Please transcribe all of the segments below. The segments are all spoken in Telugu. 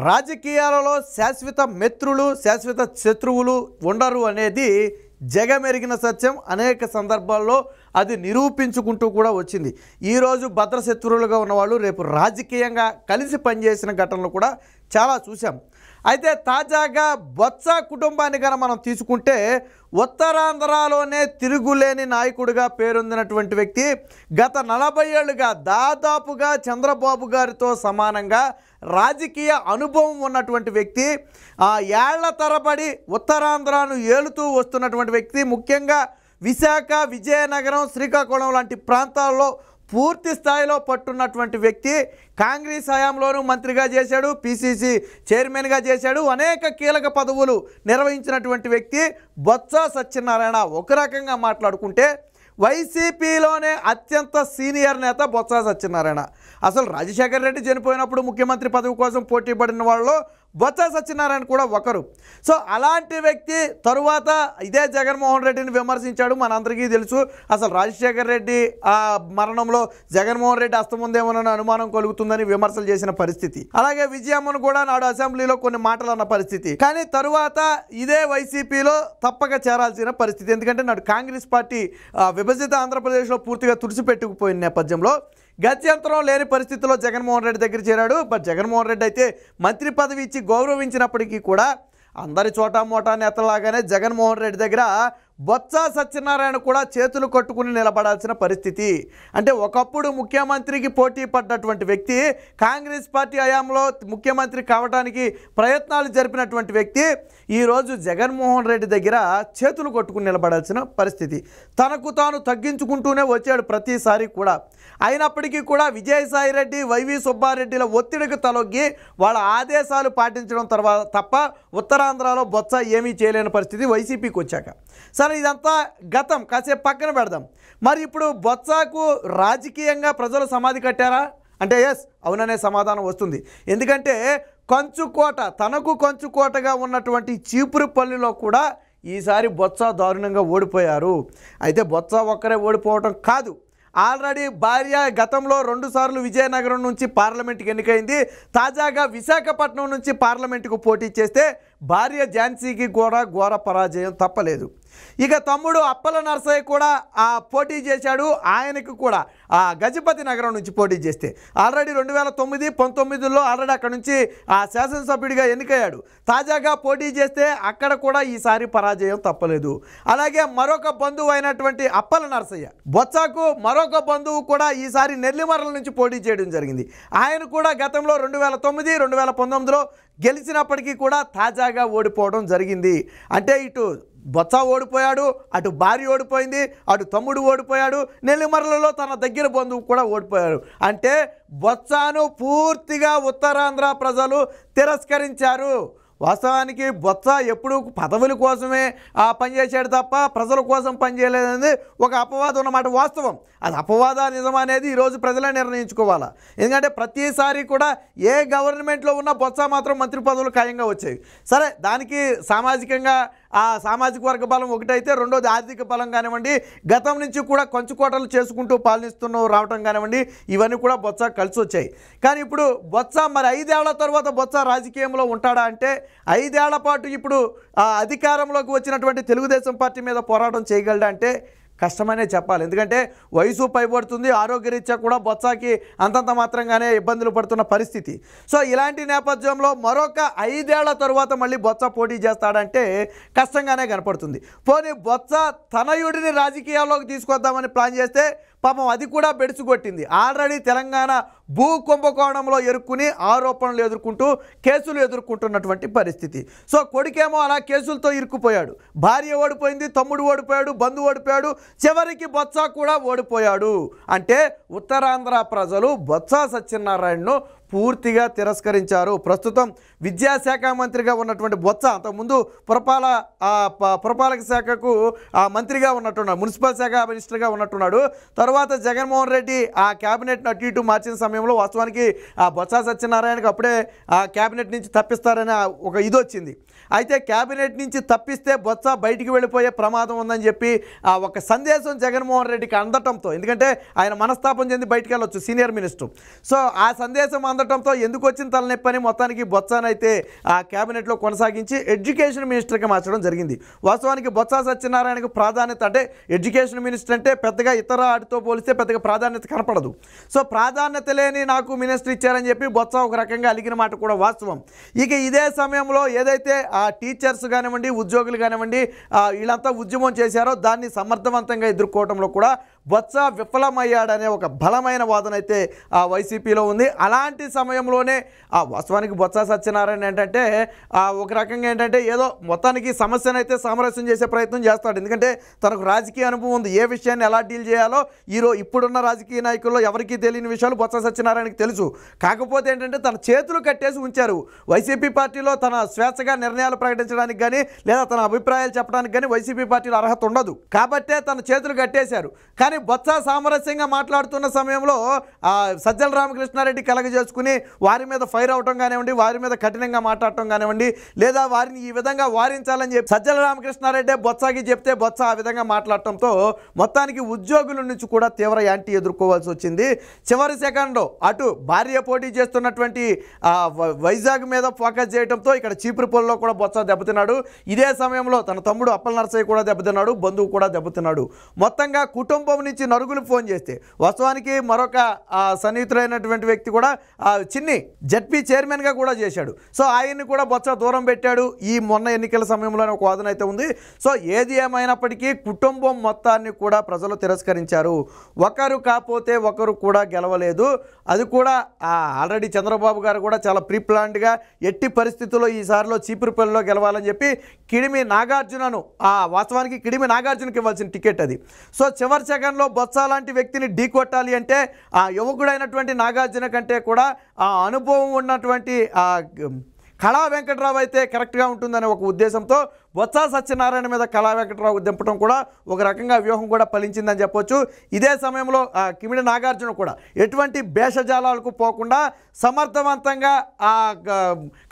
రాజకీయాలలో శాశ్వత మిత్రులు శాశ్వత శత్రువులు ఉండరు అనేది జగమెరిగిన సత్యం. అనేక సందర్భాల్లో అది నిరూపించుకుంటూ కూడా వచ్చింది. ఈరోజు భద్ర శత్రువులుగా ఉన్నవాళ్ళు రేపు రాజకీయంగా కలిసి పనిచేసిన ఘటనలు కూడా చాలా చూసాం. అయితే తాజాగా బొత్స కుటుంబాన్ని కనుక మనం తీసుకుంటే ఉత్తరాంధ్రలోనే తిరుగులేని నాయకుడిగా పేరొందినటువంటి వ్యక్తి, గత 40 ఏళ్ళుగా దాదాపుగా చంద్రబాబు గారితో సమానంగా రాజకీయ అనుభవం ఉన్నటువంటి వ్యక్తి, ఏళ్ల తరబడి ఉత్తరాంధ్రను ఏలుతూ వస్తున్నటువంటి వ్యక్తి, ముఖ్యంగా విశాఖ, విజయనగరం, శ్రీకాకుళం లాంటి ప్రాంతాల్లో పూర్తి స్థాయిలో పట్టున్నటువంటి వ్యక్తి. కాంగ్రెస్ హయాంలోనూ మంత్రిగా చేశాడు, పిసిసి చైర్మన్గా చేశాడు, అనేక కీలక పదవులు నిర్వహించినటువంటి వ్యక్తి బొత్స సత్యనారాయణ. ఒక రకంగా మాట్లాడుకుంటే వైసీపీలోనే అత్యంత సీనియర్ నేత బొత్స సత్యనారాయణ. అసలు రాజశేఖర రెడ్డి చనిపోయినప్పుడు ముఖ్యమంత్రి పదవి కోసం పోటీ పడిన వాళ్ళలో బొత్స సత్యనారాయణ కూడా ఒకరు. సో అలాంటి వ్యక్తి తరువాత ఇదే జగన్మోహన్ రెడ్డిని విమర్శించాడు. మనందరికీ తెలుసు, అసలు రాజశేఖర రెడ్డి మరణంలో జగన్మోహన్ రెడ్డి హస్తముందేమోనని అనుమానం కలుగుతుందని విమర్శలు చేసిన పరిస్థితి. అలాగే విజయమ్మను కూడా నాడు అసెంబ్లీలో కొన్ని మాటలు అన్న పరిస్థితి. కానీ తరువాత ఇదే వైసీపీలో తప్పక చేరాల్సిన పరిస్థితి. ఎందుకంటే నాడు కాంగ్రెస్ పార్టీ విభజిత ఆంధ్రప్రదేశ్లో పూర్తిగా తుడిచిపెట్టుకుపోయిన నేపథ్యంలో గత్యంతరం లేని పరిస్థితుల్లో జగన్మోహన్ రెడ్డి దగ్గర చేరాడు. బట్ జగన్మోహన్ రెడ్డి అయితే మంత్రి పదవి ఇచ్చి గౌరవించినప్పటికీ కూడా అందరి చోటా మోటా నేతలాగానే జగన్మోహన్ రెడ్డి దగ్గర బొత్స సత్యనారాయణ కూడా చేతులు కట్టుకుని నిలబడాల్సిన పరిస్థితి. అంటే ఒకప్పుడు ముఖ్యమంత్రికి పోటీ పడ్డటువంటి వ్యక్తి, కాంగ్రెస్ పార్టీ హయాంలో ముఖ్యమంత్రి కావడానికి ప్రయత్నాలు జరిపినటువంటి వ్యక్తి ఈరోజు జగన్మోహన్ రెడ్డి దగ్గర చేతులు కొట్టుకుని నిలబడాల్సిన పరిస్థితి. తనకు తాను తగ్గించుకుంటూనే వచ్చాడు ప్రతిసారి కూడా. అయినప్పటికీ కూడా విజయసాయిరెడ్డి, వైవి సుబ్బారెడ్డిల ఒత్తిడికి తలొగ్గి వాళ్ళ ఆదేశాలు పాటించడం తర్వాత తప్ప ఉత్తరాంధ్రలో బొత్స ఏమీ చేయలేని పరిస్థితి వైసీపీకి వచ్చాక. సరే, ఇదంతా గతం, కాసేపు పక్కన పెడదాం. మరి ఇప్పుడు బొత్సకు రాజకీయంగా ప్రజలు సమాధి కట్టారా అంటే ఎస్, అవుననే సమాధానం వస్తుంది. ఎందుకంటే కంచుకోట, తనకు కంచుకోటగా ఉన్నటువంటి చీపురుపల్లిలో కూడా ఈసారి బొత్స దారుణంగా ఓడిపోయారు. అయితే బొత్స ఒక్కరే ఓడిపోవటం కాదు, ఆల్రెడీ భార్య గతంలో 2 సార్లు విజయనగరం నుంచి పార్లమెంట్కి ఎన్నికైంది. తాజాగా విశాఖపట్నం నుంచి పార్లమెంటుకు పోటీ చేస్తే భార్య ఝాన్సీకి కూడా ఘోర పరాజయం తప్పలేదు. ఇక తమ్ముడు అప్పల నరసయ్య కూడా పోటీ చేశాడు. ఆయనకు కూడా గజపతి నగరం నుంచి పోటీ చేస్తే ఆల్రెడీ 2009, 19లో ఆల్రెడీ అక్కడ నుంచి శాసనసభ్యుడిగా ఎన్నికయ్యాడు. తాజాగా పోటీ చేస్తే అక్కడ కూడా ఈసారి పరాజయం తప్పలేదు. అలాగే మరొక బంధువు అయినటువంటి అప్పల నరసయ్య, బొత్సకు మరొక బంధువు కూడా ఈసారి నెల్లిమర్ల నుంచి పోటీ చేయడం జరిగింది. ఆయన కూడా గతంలో 2009, 2019లో గెలిచినప్పటికీ కూడా తాజాగా ఓడిపోవడం జరిగింది. అంటే ఇటు బొత్స ఓడిపోయాడు, అటు భార్య ఓడిపోయింది, అటు తమ్ముడు ఓడిపోయాడు, నెల్లిమర్లలో తన దగ్గర బంధువు కూడా ఓడిపోయాడు. అంటే బొత్సను పూర్తిగా ఉత్తరాంధ్ర ప్రజలు తిరస్కరించారు. వాస్తవానికి బొత్స ఎప్పుడు పదవుల కోసమే పనిచేశాడు తప్ప ప్రజల కోసం పనిచేయలేదనేది ఒక అపవాదం అన్నమాట. వాస్తవం, అది అపవాద నిజం అనేది ఈరోజు ప్రజలే నిర్ణయించుకోవాలా. ఎందుకంటే ప్రతిసారి కూడా ఏ గవర్నమెంట్లో ఉన్న బొత్స మాత్రం మంత్రి పదవులు ఖాయంగా వచ్చాయి. సరే, దానికి సామాజికంగా సామాజిక వర్గ బలం ఒకటైతే, రెండోది ఆర్థిక బలం కానివ్వండి, గతం నుంచి కూడా కంచుకోటలు చేసుకుంటూ పాలనిస్తూ రావటం కానివ్వండి, ఇవన్నీ కూడా బొత్స కలిసి వచ్చాయి. కానీ ఇప్పుడు బొత్స మరి 5 ఏళ్ల తర్వాత బొత్స రాజకీయంలో ఉంటాడా అంటే 5 ఏళ్ల పాటు ఇప్పుడు అధికారంలోకి వచ్చినటువంటి తెలుగుదేశం పార్టీ మీద పోరాటం చేయగలడా అంటే కష్టమనే చెప్పాలి. ఎందుకంటే వయసు పైబడుతుంది, ఆరోగ్యరీత్యా కూడా బొత్సకి అంతంత మాత్రంగానే ఇబ్బందులు పడుతున్న పరిస్థితి. సో ఇలాంటి నేపథ్యంలో మరొక 5 ఏళ్ల తరువాత మళ్ళీ బొత్స పోటీ చేస్తాడంటే కష్టంగానే కనపడుతుంది. పోనీ బొత్స తనయుడిని రాజకీయాల్లోకి తీసుకొద్దామని ప్లాన్ చేస్తే పాపం అది కూడా బెడిసిగొట్టింది. ఆల్రెడీ తెలంగాణ భూ కుంభకోణంలో ఎరుక్కుని ఆరోపణలు ఎదుర్కొంటూ కేసులు ఎదుర్కొంటున్నటువంటి పరిస్థితి. సో కొడుకేమో అలా కేసులతో ఇరుక్కుపోయాడు, భార్య ఓడిపోయింది, తమ్ముడు ఓడిపోయాడు, బంధువు ఓడిపోయాడు, చివరికి బొత్స కూడా ఓడిపోయాడు. అంటే ఉత్తరాంధ్ర ప్రజలు బొత్స సత్యనారాయణను పూర్తిగా తిరస్కరించారు. ప్రస్తుతం విద్యాశాఖ మంత్రిగా ఉన్నటువంటి బొత్స అంతకుముందు పురపాలక శాఖకు మంత్రిగా ఉన్నట్టున్నాడు, మున్సిపల్ శాఖ మినిస్టర్గా ఉన్నట్టున్నాడు. తర్వాత జగన్మోహన్ రెడ్డి ఆ క్యాబినెట్ను అటు ఇటు మార్చిన సమయంలో వాస్తవానికి బొత్స సత్యనారాయణకు అప్పుడే ఆ క్యాబినెట్ నుంచి తప్పిస్తారని ఒక ఇది వచ్చింది. అయితే క్యాబినెట్ నుంచి తప్పిస్తే బొత్స బయటికి వెళ్ళిపోయే ప్రమాదం ఉందని చెప్పి ఒక సందేశం జగన్మోహన్ రెడ్డికి అందటంతో, ఎందుకంటే ఆయన మనస్తాపం చెంది బయటికి వెళ్ళొచ్చు సీనియర్ మినిస్టర్, సో ఆ సందేశం పొందడంతో ఎందుకు వచ్చిన తలనొప్పి అని మొత్తానికి బొత్సానైతే ఆ క్యాబినెట్లో కొనసాగించి ఎడ్యుకేషన్ మినిస్టర్గా మార్చడం జరిగింది. వాస్తవానికి బొత్స సత్యనారాయణకు ప్రాధాన్యత అంటే ఎడ్యుకేషన్ మినిస్టర్ అంటే పెద్దగా ఇతర వాటితో పోలిస్తే పెద్దగా ప్రాధాన్యత కనపడదు. సో ప్రాధాన్యత లేని నాకు మినిస్టర్ ఇచ్చారని చెప్పి బొత్స ఒక రకంగా అలిగిన మాట కూడా వాస్తవం. ఇక ఇదే సమయంలో ఏదైతే ఆ టీచర్స్ కానివ్వండి, ఉద్యోగులు కానివ్వండి వీళ్ళంతా ఉద్యమం చేశారో దాన్ని సమర్థవంతంగా ఎదుర్కోవడంలో కూడా బొత్స విఫలమయ్యాడనే ఒక బలమైన వాదన అయితే ఆ వైసీపీలో ఉంది. అలాంటి సమయంలోనే ఆ వాస్తవానికి బొత్స సత్యనారాయణ ఏంటంటే ఒక రకంగా ఏంటంటే ఏదో మొత్తానికి సమస్యను అయితే సామరస్యం చేసే ప్రయత్నం చేస్తాడు. ఎందుకంటే తనకు రాజకీయ అనుభవం ఉంది, ఏ విషయాన్ని ఎలా డీల్ చేయాలో ఇప్పుడున్న రాజకీయ నాయకుల్లో ఎవరికీ తెలియని విషయాలు బొత్స సత్యనారాయణకి తెలుసు. కాకపోతే ఏంటంటే తన చేతులు కట్టేసి ఉంచారు. వైసీపీ పార్టీలో తన స్వేచ్ఛగా నిర్ణయాలు ప్రకటించడానికి కానీ లేదా తన అభిప్రాయాలు చెప్పడానికి కానీ వైసీపీ పార్టీలో అర్హత ఉండదు. కాబట్టే తన చేతులు కట్టేశారు. కానీ బొత్స సామరస్యంగా మాట్లాడుతున్న సమయంలో సజ్జల రామకృష్ణారెడ్డి కలగజేసుకుని వారి మీద ఫైర్ అవటం కానివ్వండి, వారి మీద కఠినంగా మాట్లాడటం కానివ్వండి, లేదా వారిని ఈ విధంగా వారించాలని చెప్పి సజ్జల రామకృష్ణారెడ్డి బొత్సకి చెప్తే బొత్స ఆ విధంగా మాట్లాడటంతో మొత్తానికి ఉద్యోగుల నుంచి కూడా తీవ్ర యాంటీ ఎదుర్కోవాల్సి వచ్చింది. చివరి సెకండ్లో అటు భార్య పోటీ చేస్తున్నటువంటి వైజాగ్ మీద ఫోకస్ చేయడంతో ఇక్కడ చీపురుపల్లిలో కూడా బొత్స దెబ్బతిన్నాడు. ఇదే సమయంలో తన తమ్ముడు అప్పల నరసయ్య కూడా దెబ్బతిన్నాడు, బంధువు కూడా దెబ్బతిన్నాడు. మొత్తంగా కుటుంబం నుంచి నలుగురు ఫోన్ చేస్తే వాస్తవానికి మరొక సన్నిహితుడైనటువంటి వ్యక్తి కూడా చిన్ని జడ్పీ చైర్మన్గా కూడా చేశాడు. సో ఆయన్ని కూడా బొత్స దూరం పెట్టాడు. ఈ మొన్న ఎన్నికల సమయంలోనే ఒక వాదన అయితే ఉంది. సో ఏది ఏమైనప్పటికీ కుటుంబం మొత్తాన్ని కూడా ప్రజలు తిరస్కరించారు. ఒకరు కాకపోతే ఒకరు కూడా గెలవలేదు. అది కూడా ఆల్రెడీ చంద్రబాబు గారు కూడా చాలా ప్రీ ప్లాన్డ్గా ఎట్టి పరిస్థితుల్లో ఈసారిలో చీపురుపల్లిలో గెలవాలని చెప్పి కిడిమి నాగార్జునను వాస్తవానికి కిడిమి నాగార్జునకి ఇవ్వాల్సిన టికెట్ అది. సో చివరి సెకండ్లో బొత్స లాంటి వ్యక్తిని ఢీకొట్టాలి అంటే ఆ యువకుడైనటువంటి నాగార్జున కంటే కూడా ఆ అనుభవం ఉన్నటువంటి కళా వెంకట్రావు అయితే కరెక్ట్గా ఉంటుందనే ఒక ఉద్దేశంతో బొత్స సత్యనారాయణ మీద కళా వెంకట్రావు దింపడం కూడా ఒక రకంగా వ్యూహం కూడా ఫలించిందని చెప్పొచ్చు. ఇదే సమయంలో కిమిడి నాగార్జున కూడా ఎటువంటి భేషజాలాలకు పోకుండా సమర్థవంతంగా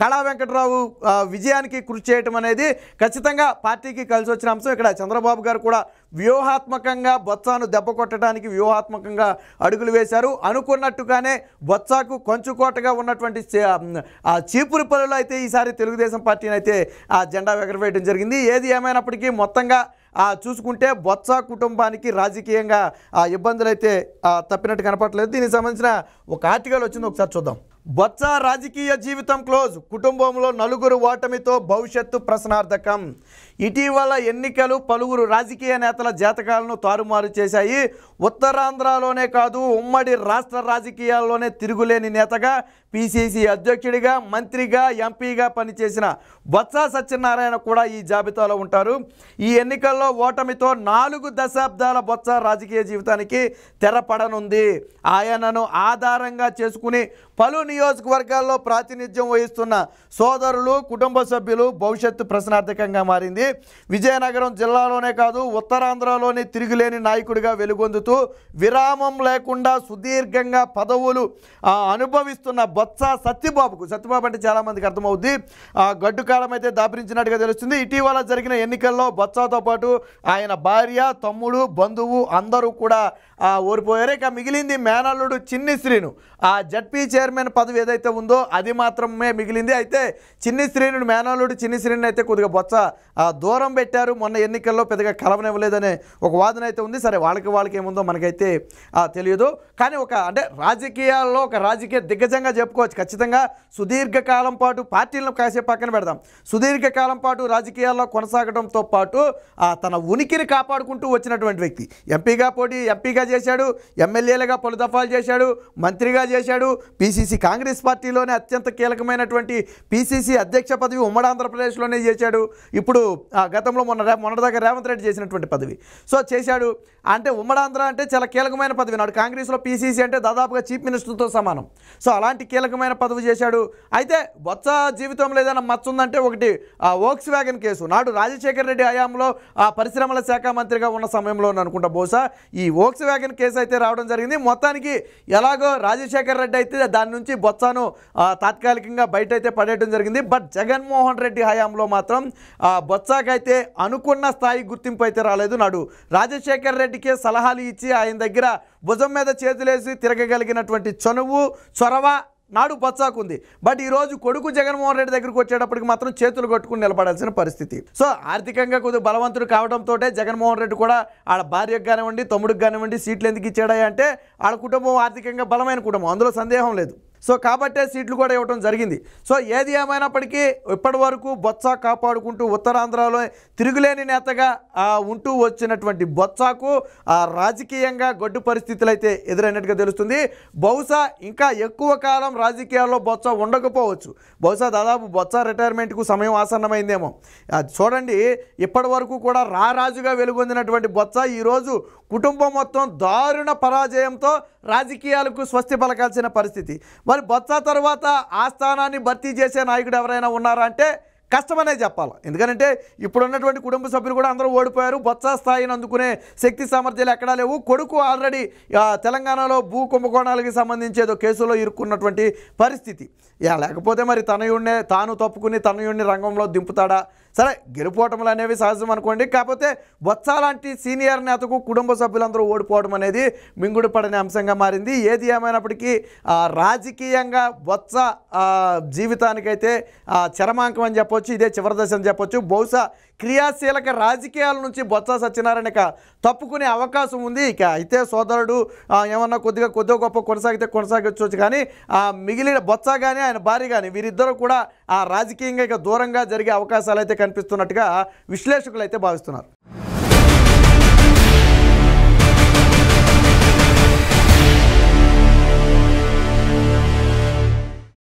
కళా వెంకట్రావు విజయానికి కృషి చేయటం అనేది ఖచ్చితంగా పార్టీకి కలిసి వచ్చిన అంశం. ఇక్కడ చంద్రబాబు గారు కూడా వ్యూహాత్మకంగా బొత్సను దెబ్బ కొట్టడానికి వ్యూహాత్మకంగా అడుగులు వేశారు. అనుకున్నట్టుగానే బొత్సకు కొంచుకోటగా ఉన్నటువంటి చీపురుపల్లిలో అయితే ఈసారి తెలుగుదేశం పార్టీని అయితే జెండా ఎగరవేయడం జరిగింది. ఏది ఏమైనప్పటికీ మొత్తంగా చూసుకుంటే బొత్స కుటుంబానికి రాజకీయంగా ఇబ్బందులు అయితే తప్పినట్టు కనపడలేదు. దీనికి సంబంధించిన ఒక ఆర్టికల్ వచ్చింది, ఒకసారి చూద్దాం. బొత్స రాజకీయ జీవితం క్లోజ్, కుటుంబంలో నలుగురు ఓటమితో భవిష్యత్తు ప్రశ్నార్థకం. ఇటీవల ఎన్నికలు పలువురు రాజకీయ నేతల జాతకాలను తారుమారు చేశాయి. ఉత్తరాంధ్రలోనే కాదు ఉమ్మడి రాష్ట్ర రాజకీయాల్లోనే తిరుగులేని నేతగా, పిసిసి అధ్యక్షుడిగా, మంత్రిగా, ఎంపీగా పనిచేసిన బొత్స సత్యనారాయణ కూడా ఈ జాబితాలో ఉంటారు. ఈ ఎన్నికల్లో ఓటమితో 4 దశాబ్దాల బొత్స రాజకీయ జీవితానికి తెరపడనుంది. ఆయనను ఆధారంగా చేసుకుని పలు నియోజకవర్గాల్లో ప్రాతినిధ్యం వహిస్తున్న సోదరులు, కుటుంబ సభ్యులు భవిష్యత్తు ప్రశ్నార్థకంగా మారింది. విజయనగరం జిల్లాలోనే కాదు ఉత్తరాంధ్రలోనే తిరుగులేని నాయకుడిగా వెలుగొందుతూ విరామం లేకుండా సుదీర్ఘంగా పదవులు అనుభవిస్తున్న బొత్స సత్యబాబు అంటే చాలామందికి అర్థమవుద్ది, గడ్డు కాలం అయితే దాపరించినట్టుగా తెలుస్తుంది. ఇటీవల జరిగిన ఎన్నికల్లో బొత్సతో పాటు ఆయన భార్య, తమ్ముడు, బంధువు అందరూ కూడా ఓడిపోయారు. ఇక మిగిలింది మేనల్లుడు చిన్ని శ్రీను. ఆ జడ్పీ చైర్మన్ పదవి ఏదైతే ఉందో అది మాత్రమే మిగిలింది. అయితే చిన్ని శ్రీను మేనల్లుడు చిన్ని శ్రీను అయితే కొద్దిగా బొత్స దూరం పెట్టారు. మొన్న ఎన్నికల్లో పెద్దగా కలవనివ్వలేదనే ఒక వాదన అయితే ఉంది. సరే వాళ్ళకి ఏముందో మనకైతే తెలియదు. కానీ అంటే రాజకీయాల్లో ఒక రాజకీయ దిగ్గజంగా చెప్పుకోవచ్చు. ఖచ్చితంగా సుదీర్ఘకాలం పాటు పార్టీలను కాసేపు పక్కన పెడదాం, సుదీర్ఘకాలం పాటు రాజకీయాల్లో కొనసాగడంతో పాటు తన ఉనికిని కాపాడుకుంటూ వచ్చినటువంటి వ్యక్తి. ఎంపీగా చేశాడు, ఎమ్మెల్యేలుగా పలు దఫాలు చేశాడు, మంత్రిగా చేశాడు. పిసిసి కాంగ్రెస్ పార్టీలోనే అత్యంత కీలకమైనటువంటి పిసిసి అధ్యక్ష పదవి ఉమ్మడి ఆంధ్రప్రదేశ్లోనే చేశాడు. ఇప్పుడు గతంలో మొన్నటిదాకా రేవంత్ రెడ్డి చేసినటువంటి పదవి సో చేశాడు. అంటే ఉమ్మడాంధ్ర అంటే చాలా కీలకమైన పదవి. నాడు కాంగ్రెస్లో పిసిసి అంటే దాదాపుగా చీఫ్ మినిస్టర్తో సమానం. సో అలాంటి కీలకమైన పదవి చేశాడు. అయితే బొత్స జీవితంలో ఏదైనా మచ్చ ఉందంటే ఒకటి వోక్స్ వ్యాగన్ కేసు. నాడు రాజశేఖర్ రెడ్డి హయాంలో పరిశ్రమల శాఖ మంత్రిగా ఉన్న సమయంలో అనుకుంటా బహుశా ఈ వోక్స్ వ్యాగన్ కేసు అయితే రావడం జరిగింది. మొత్తానికి ఎలాగో రాజశేఖర్ రెడ్డి అయితే దాని నుంచి బొత్సను తాత్కాలికంగా బయట అయితే పడేయడం జరిగింది. బట్ జగన్మోహన్ రెడ్డి హయాంలో మాత్రం బొత్సకైతే అనుకున్న స్థాయి గుర్తింపు అయితే రాలేదు. నాడు రాజశేఖర్ రెడ్డికే సలహాలు ఇచ్చి ఆయన దగ్గర భుజం మీద చేతులేసి తిరగగలిగినటువంటి చనువు, చొరవ నాడు బొత్సాకు ఉంది. బట్ ఈరోజు కొడుకు జగన్మోహన్ రెడ్డి దగ్గరికి వచ్చేటప్పటికి మాత్రం చేతులు కట్టుకుని నిలబడాల్సిన పరిస్థితి. సో ఆర్థికంగా కొద్దిగా బలవంతుడు కావడంతో జగన్మోహన్ రెడ్డి కూడా వాళ్ళ భార్యకు కానివ్వండి, తమ్ముడికి కానివ్వండి సీట్లు ఎందుకు ఇచ్చాడా అంటే వాళ్ళ కుటుంబం ఆర్థికంగా బలమైన కుటుంబం, అందులో సందేహం లేదు. సో కాబట్టే సీట్లు కూడా ఇవ్వడం జరిగింది. సో ఏది ఏమైనప్పటికీ ఇప్పటి వరకు బొత్స కాపాడుకుంటూ ఉత్తరాంధ్రలో తిరుగులేని నేతగా ఉంటూ వచ్చినటువంటి బొత్సాకు రాజకీయంగా గొడ్డు పరిస్థితులు అయితే ఎదురైనట్టుగా తెలుస్తుంది. బహుశా ఇంకా ఎక్కువ కాలం రాజకీయాల్లో బొత్స ఉండకపోవచ్చు. బహుశా దాదాపు బొత్స రిటైర్మెంట్కు సమయం ఆసన్నమైందేమో. చూడండి, ఇప్పటి వరకు కూడా రారాజుగా వెలుగొందినటువంటి బొత్స ఈరోజు కుటుంబం మొత్తం దారుణ పరాజయంతో రాజకీయాలకు స్వస్తి పలకాల్సిన పరిస్థితి. మరి బొత్స తర్వాత ఆ స్థానాన్ని భర్తీ చేసే నాయకుడు ఎవరైనా ఉన్నారా అంటే కష్టమనే చెప్పాలి. ఎందుకంటే ఇప్పుడున్నటువంటి కుటుంబ సభ్యులు కూడా అందరూ ఓడిపోయారు. బొత్స స్థాయిని అందుకునే శక్తి సామర్థ్యాలు ఎక్కడా లేవు. కొడుకు ఆల్రెడీ తెలంగాణలో భూ కుంభకోణాలకి సంబంధించి ఏదో కేసులో ఇరుక్కున్నటువంటి పరిస్థితి. లేకపోతే మరి తనయుడినే తాను తప్పుకుని తనయుడిని రంగంలో దింపుతాడా? సరే, గెలుపోవటములు అనేవి సహజం అనుకోండి. కాకపోతే బొత్స లాంటి సీనియర్ నేతకు కుటుంబ సభ్యులందరూ ఓడిపోవడం అనేది మింగుడు పడని అంశంగా మారింది. ఏది ఏమైనప్పటికీ రాజకీయంగా బొత్స జీవితానికైతే చరమాంకం అని చెప్పొచ్చు, ఇదే చివరి దశ అని చెప్పొచ్చు. బహుశా క్రియాశీలక రాజకీయాల నుంచి బొత్స సత్యనారాయణ తప్పుకునే అవకాశం ఉంది. ఇక అయితే సోదరుడు ఏమన్నా కొద్దిగా గొప్ప కొనసాగితే కొనసాగొచ్చు, కానీ మిగిలిన బొత్స కానీ ఆయన భార్య కానీ వీరిద్దరూ కూడా రాజకీయంగా ఇక దూరంగా జరిగే అవకాశాలు అయితే కనిపిస్తున్నట్టుగా విశ్లేషకులు అయితే భావిస్తున్నారు.